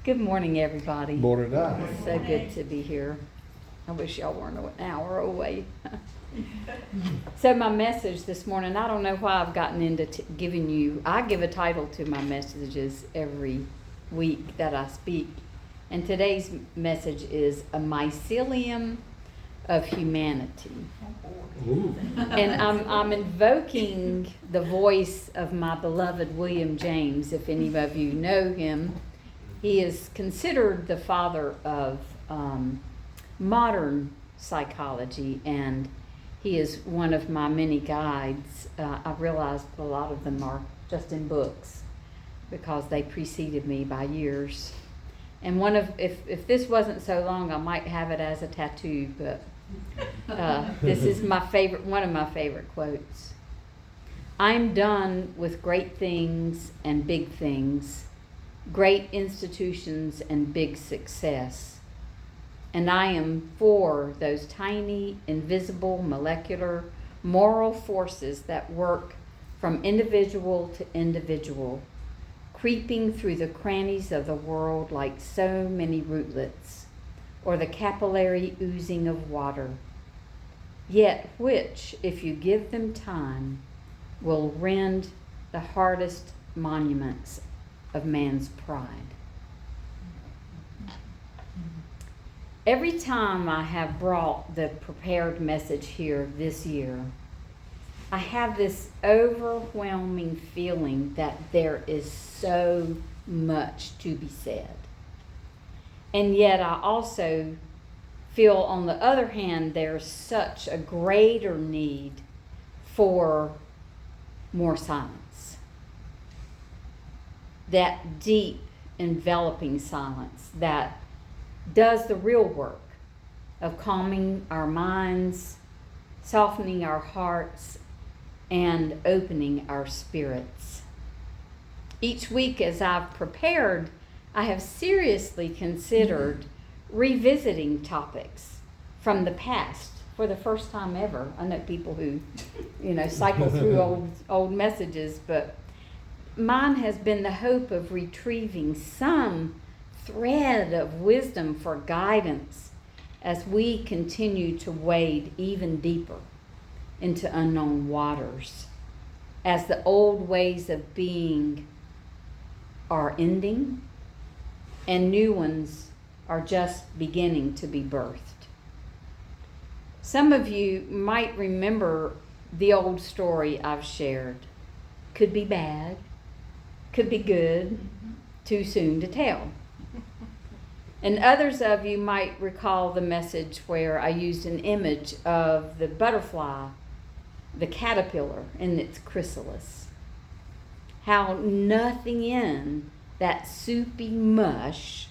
Good morning, everybody. Morning, night. It's so good to be here. I wish y'all weren't an hour away. So my message this morning, I don't know why I've gotten into giving you, I give a title to my messages every week that I speak. And today's message is a mycelium of humanity. Ooh. And I'm invoking the voice of my beloved William James. If any of you know him, he is considered the father of modern psychology, and he is one of my many guides. I realize a lot of them are just in books because they preceded me by years. And if this wasn't so long, I might have it as a tattoo, but this is one of my favorite quotes. I'm done with great things and big things, great institutions and big success. And I am for those tiny, invisible, molecular, moral forces that work from individual to individual, creeping through the crannies of the world like so many rootlets, or the capillary oozing of water, yet which, if you give them time, will rend the hardest monuments of man's pride. Every time I have brought the prepared message here this year, I have this overwhelming feeling that there is so much to be said. And yet I also feel, on the other hand, there's such a greater need for more silence. That deep, enveloping silence that does the real work of calming our minds, softening our hearts, and opening our spirits. Each week as I've prepared, I have seriously considered revisiting topics from the past for the first time ever. I know people who, cycle through old messages, but mine has been the hope of retrieving some thread of wisdom for guidance as we continue to wade even deeper into unknown waters, as the old ways of being are ending and new ones are just beginning to be birthed. Some of you might remember the old story I've shared. Could be bad, could be good, too soon to tell. And others of you might recall the message where I used an image of the butterfly, the caterpillar in its chrysalis. How nothing in that soupy mush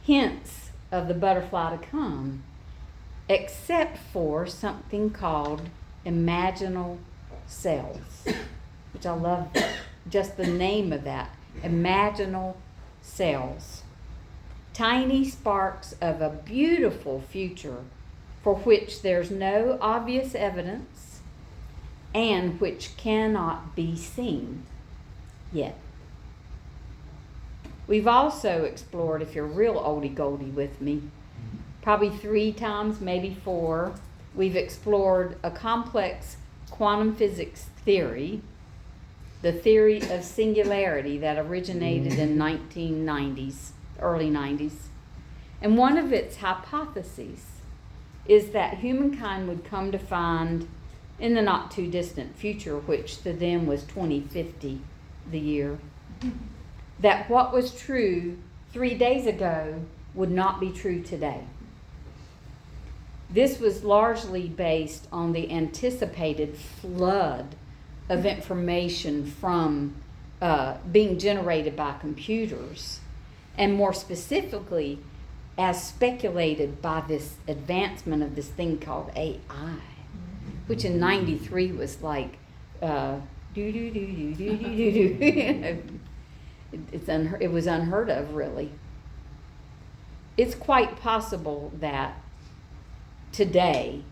hints of the butterfly to come, except for something called imaginal cells, which I love just the name of that, imaginal cells. Tiny sparks of a beautiful future for which there's no obvious evidence and which cannot be seen yet. We've also explored, if you're real oldie-goldie with me, probably 3 times, maybe 4, we've explored a complex quantum physics theory, the theory of singularity that originated in 1990s. Early 90s. And one of its hypotheses is that humankind would come to find in the not too distant future, which to them was 2050, the year, that what was true 3 days ago would not be true today. This was largely based on the anticipated flood of information from being generated by computers, and more specifically, as speculated by this advancement of this thing called AI, which in '93 was like, it was unheard of, really. It's quite possible that today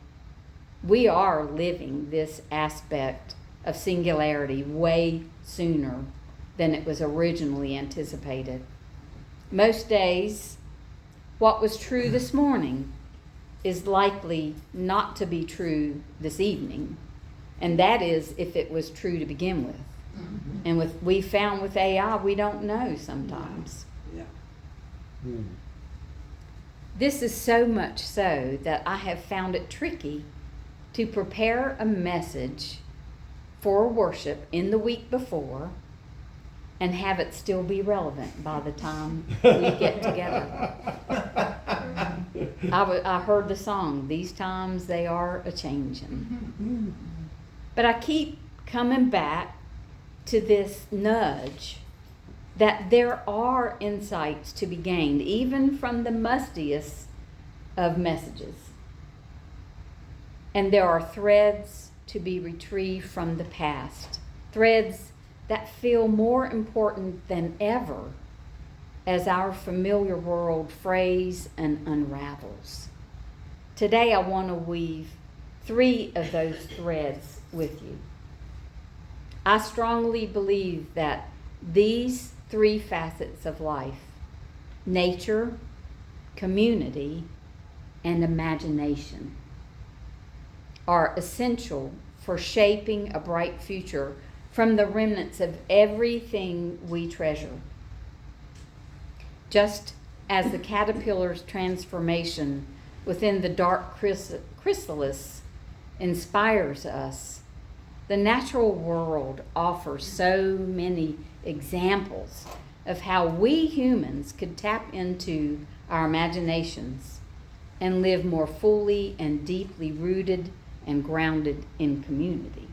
we are living this aspect of singularity way sooner than it was originally anticipated. Most days, what was true this morning is likely not to be true this evening, and that is if it was true to begin with. And we found with AI, we don't know sometimes. Yeah. This is so much so that I have found it tricky to prepare a message for worship in the week before and have it still be relevant by the time we get together. I heard the song, "These times they are a-changin'." But I keep coming back to this nudge that there are insights to be gained, even from the mustiest of messages. And there are threads to be retrieved from the past, threads that feel more important than ever as our familiar world frays and unravels. Today I want to weave 3 of those threads with you. I strongly believe that these 3 facets of life, nature, community, and imagination, are essential for shaping a bright future from the remnants of everything we treasure. Just as the caterpillar's transformation within the dark chrysalis inspires us, the natural world offers so many examples of how we humans could tap into our imaginations and live more fully and deeply rooted and grounded in community.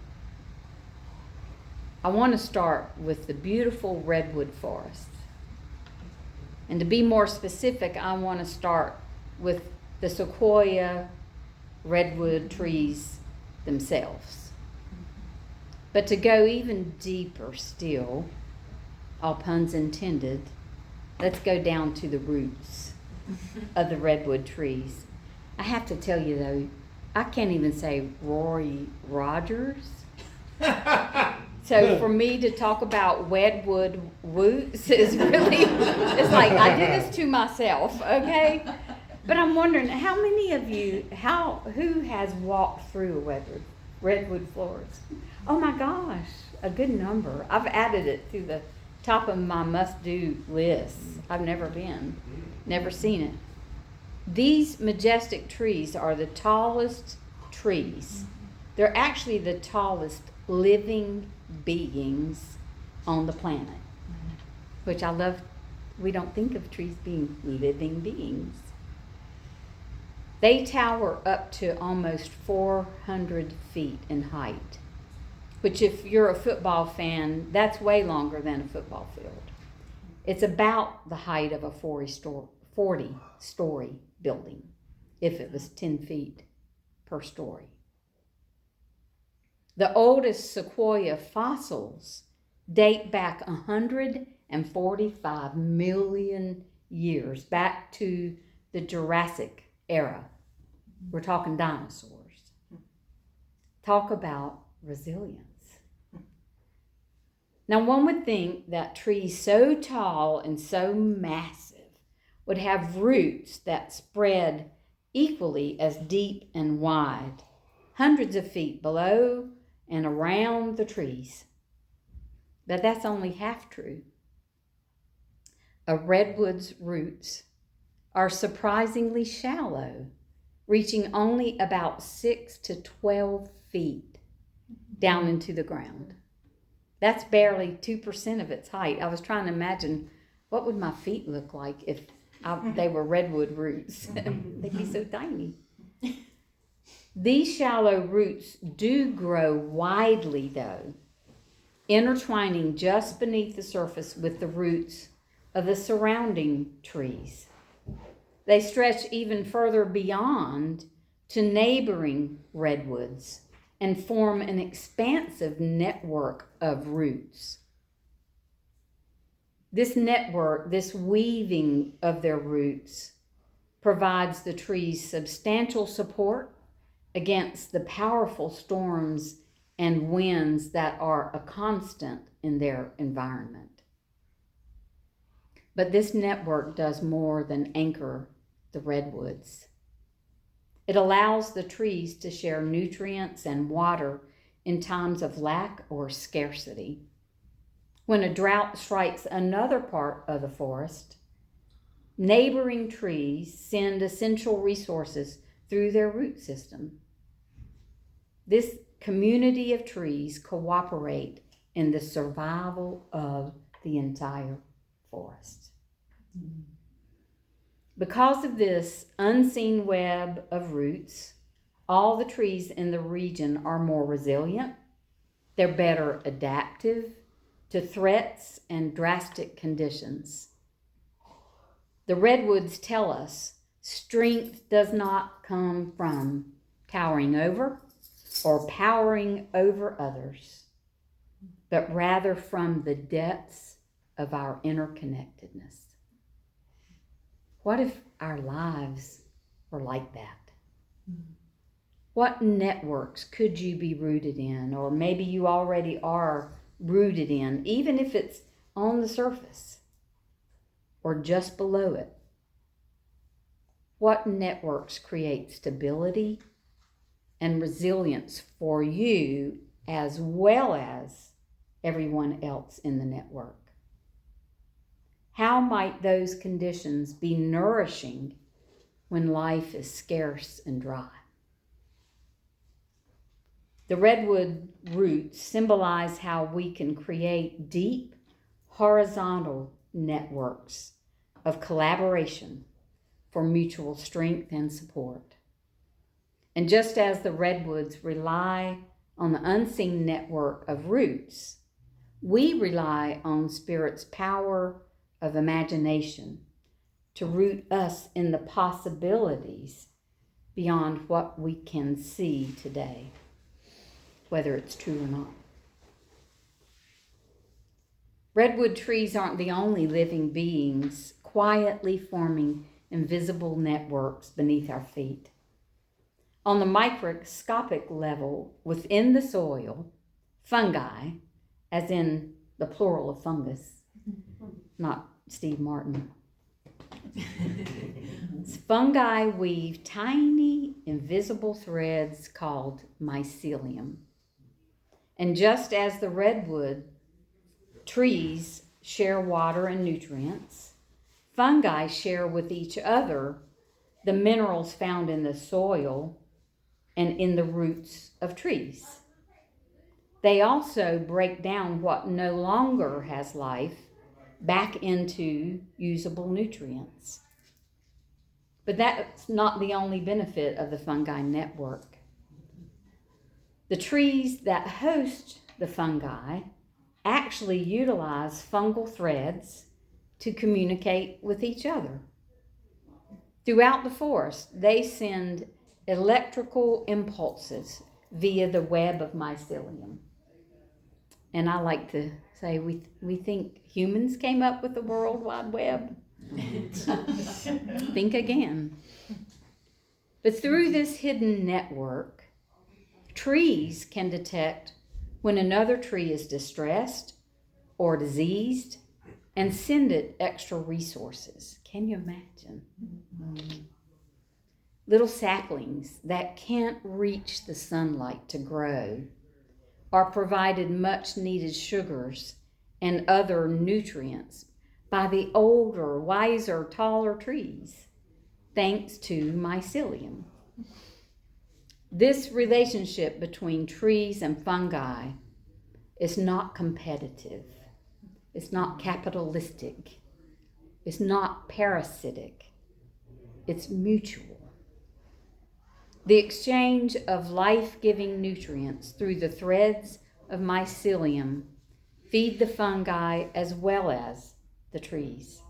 I want to start with the beautiful redwood forest. And to be more specific, I want to start with the sequoia redwood trees themselves. But to go even deeper still, all puns intended, let's go down to the roots of the redwood trees. I have to tell you though, I can't even say Roy Rogers. So for me to talk about redwood roots is really, it's like I did this to myself, okay? But I'm wondering, how many of you, who has walked through a redwood forest? Oh my gosh, a good number. I've added it to the top of my must-do list. I've never been, never seen it. These majestic trees are the tallest trees. They're actually the tallest living beings on the planet, which I love. We don't think of trees being living beings. They tower up to almost 400 feet in height, which if you're a football fan, that's way longer than a football field. It's about the height of a 40-story building, if it was 10 feet per story. The oldest sequoia fossils date back 145 million years, back to the Jurassic era. We're talking dinosaurs. Talk about resilience. Now, one would think that trees so tall and so massive would have roots that spread equally as deep and wide, hundreds of feet below and around the trees. But that's only half true. A redwood's roots are surprisingly shallow, reaching only about 6 to 12 feet down into the ground. That's barely 2% of its height. I was trying to imagine what would my feet look like if they were redwood roots. They'd be so tiny. These shallow roots do grow widely, though, intertwining just beneath the surface with the roots of the surrounding trees. They stretch even further beyond to neighboring redwoods and form an expansive network of roots. This network, this weaving of their roots, provides the trees substantial support against the powerful storms and winds that are a constant in their environment. But this network does more than anchor the redwoods. It allows the trees to share nutrients and water in times of lack or scarcity. When a drought strikes another part of the forest, neighboring trees send essential resources through their root system. This community of trees cooperate in the survival of the entire forest. Because of this unseen web of roots, all the trees in the region are more resilient. They're better adaptive to threats and drastic conditions. The redwoods tell us strength does not come from towering over or powering over others, but rather from the depths of our interconnectedness. What if our lives were like that? What networks could you be rooted in, or maybe you already are rooted in, even if it's on the surface or just below it? What networks create stability and resilience for you as well as everyone else in the network? How might those conditions be nourishing when life is scarce and dry? The redwood roots symbolize how we can create deep, horizontal networks of collaboration for mutual strength and support. And just as the redwoods rely on the unseen network of roots, we rely on Spirit's power of imagination to root us in the possibilities beyond what we can see today, whether it's true or not. Redwood trees aren't the only living beings quietly forming invisible networks beneath our feet. On the microscopic level, within the soil, fungi, as in the plural of fungus, not Steve Martin. Fungi weave tiny, invisible threads called mycelium. And just as the redwood trees share water and nutrients, fungi share with each other the minerals found in the soil and in the roots of trees. They also break down what no longer has life back into usable nutrients. But that's not the only benefit of the fungi network. The trees that host the fungi actually utilize fungal threads to communicate with each other. Throughout the forest, they send electrical impulses via the web of mycelium. And I like to say we think humans came up with the World Wide Web. Think again. But through this hidden network, trees can detect when another tree is distressed or diseased and send it extra resources. Can you imagine? Little saplings that can't reach the sunlight to grow are provided much needed sugars and other nutrients by the older, wiser, taller trees, thanks to mycelium. This relationship between trees and fungi is not competitive. It's not capitalistic. It's not parasitic. It's mutual. The exchange of life-giving nutrients through the threads of mycelium feed the fungi as well as the trees.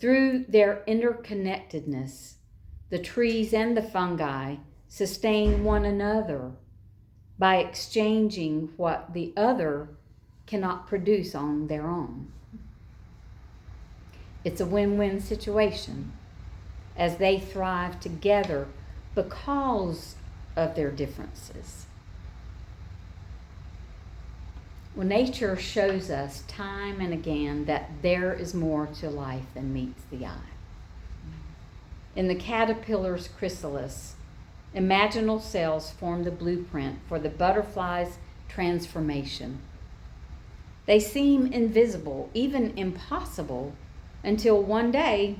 Through their interconnectedness, the trees and the fungi sustain one another by exchanging what the other cannot produce on their own. It's a win-win situation as they thrive together because of their differences. Well, nature shows us time and again that there is more to life than meets the eye. In the caterpillar's chrysalis, imaginal cells form the blueprint for the butterfly's transformation. They seem invisible, even impossible, until one day,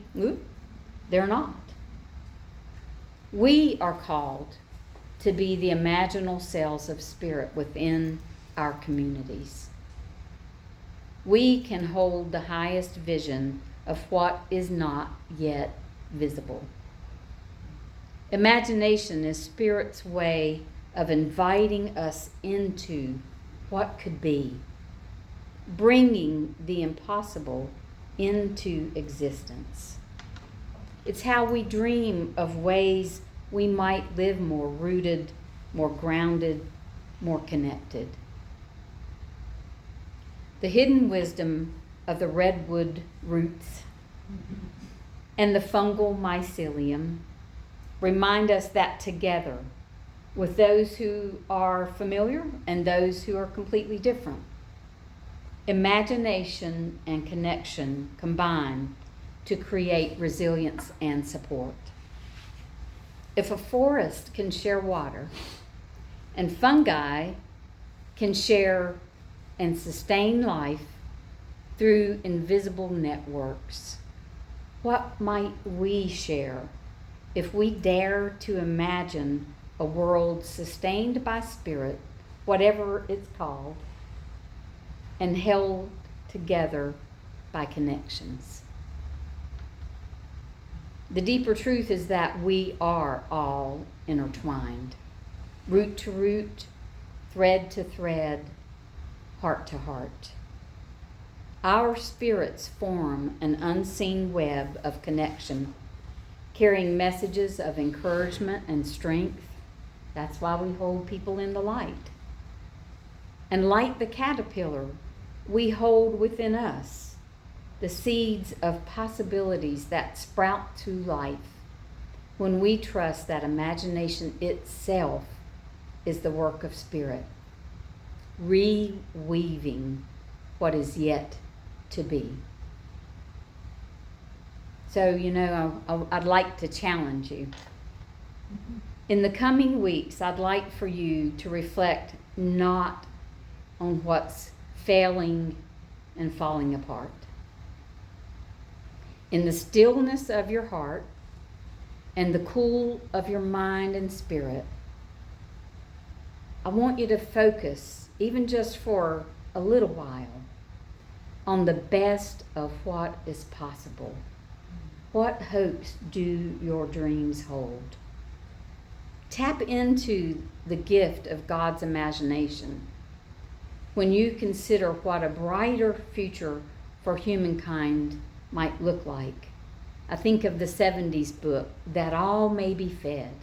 they're not. We are called to be the imaginal cells of spirit within our communities. We can hold the highest vision of what is not yet visible. Imagination is Spirit's way of inviting us into what could be, bringing the impossible into existence. It's how we dream of ways we might live more rooted, more grounded, more connected. The hidden wisdom of the redwood roots and the fungal mycelium remind us that together, with those who are familiar and those who are completely different, imagination and connection combine to create resilience and support. If a forest can share water, and fungi can share and sustain life through invisible networks, what might we share if we dare to imagine a world sustained by spirit, whatever it's called, and held together by connections? The deeper truth is that we are all intertwined, root to root, thread to thread, heart to heart. Our spirits form an unseen web of connection, carrying messages of encouragement and strength. That's why we hold people in the light. And like the caterpillar, we hold within us the seeds of possibilities that sprout to life when we trust that imagination itself is the work of spirit, reweaving what is yet to be. So, I'd like to challenge you. In the coming weeks, I'd like for you to reflect not on what's failing and falling apart. In the stillness of your heart and the cool of your mind and spirit, I want you to focus, even just for a little while, on the best of what is possible. What hopes do your dreams hold? Tap into the gift of God's imagination when you consider what a brighter future for humankind might look like. I think of the 70s book, That All May Be Fed,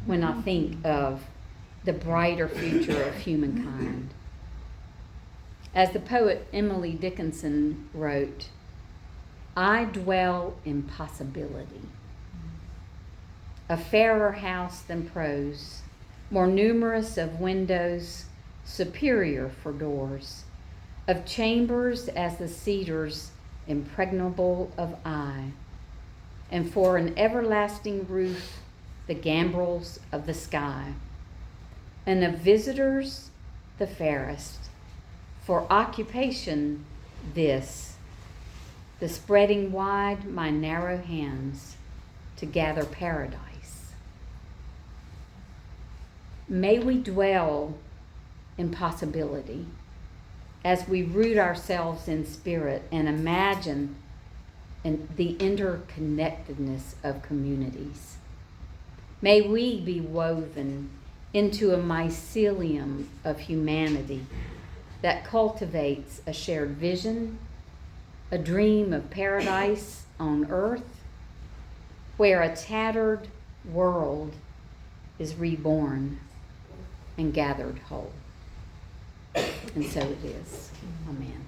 when I think of the brighter future of humankind. As the poet Emily Dickinson wrote, I dwell in possibility. A fairer house than prose, more numerous of windows, superior for doors, of chambers as the cedars impregnable of eye, and for an everlasting roof the gambrels of the sky, and of visitors the fairest, for occupation this, the spreading wide my narrow hands to gather paradise. May we dwell in possibility as we root ourselves in spirit and imagine the interconnectedness of communities. May we be woven into a mycelium of humanity that cultivates a shared vision, a dream of paradise on earth, where a tattered world is reborn and gathered whole. And so it is. Amen.